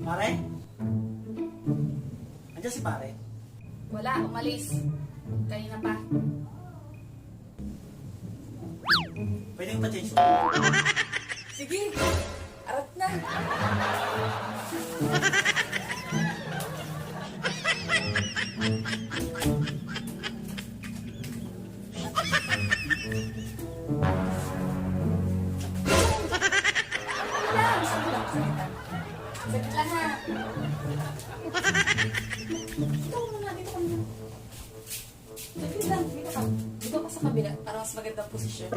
Pare? Andiyan si pare? Wala, umalis. Kanina pa. Pwede yung pa-change mo? Sige, arat na. Saglit lang ha. Dito muna, dito ka muna. Saglit lang, dito ka. Dito ka sa kabila para mas magandang posisyon.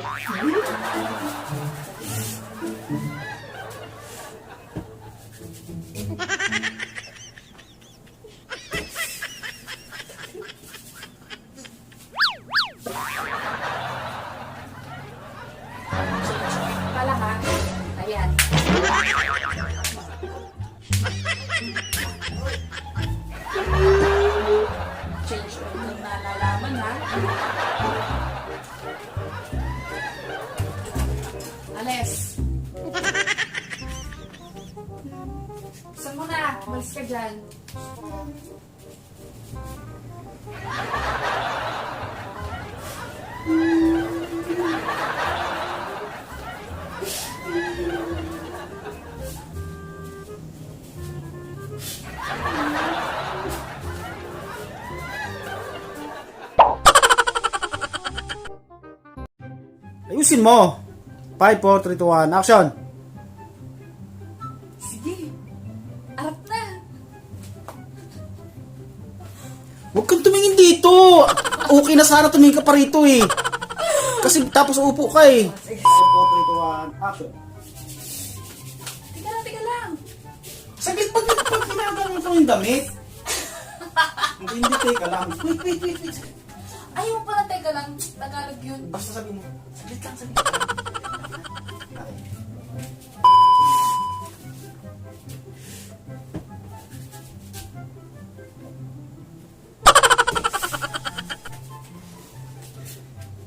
Pala ha. Ayan. Change oil ng nalalaman ha. Ales. Saan mo na? Malis ka dyan. Ayusin mo! 5, 4, 3, 2, 1, action! Sige. Arat na. Huwag kang tumingin dito! Okay na sana tumingin ka pa rito eh! Kasi tapos upo ka eh! 5, 4, 3, 2, 1, action! Teka lang. Saglit, pag ginagawa mo yung damit! Hindi, teka lang. Wait. Ayaw pala, teka lang. Tagalog yun. Basta sabihin mo. Saglit lang. Okay.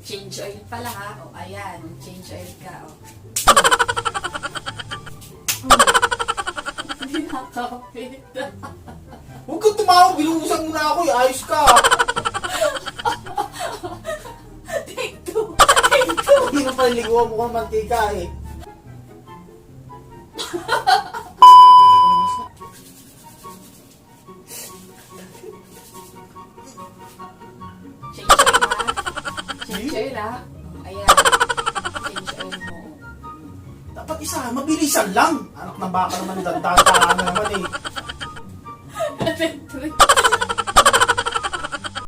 Change oil pala ha. O, ayan. Change oil ka. O. Hindi nakakapit. Huwag kang tumawag, binuhusan mo na ako eh. Ayos ka! Take two. Hindi na paliliguan mo kang mantika eh. Change oil ha. Change oil ha. Ayan. Change oil mo. Dapat isa, mabilisan lang. Anak ng baka naman, dantahan na naman eh. Three.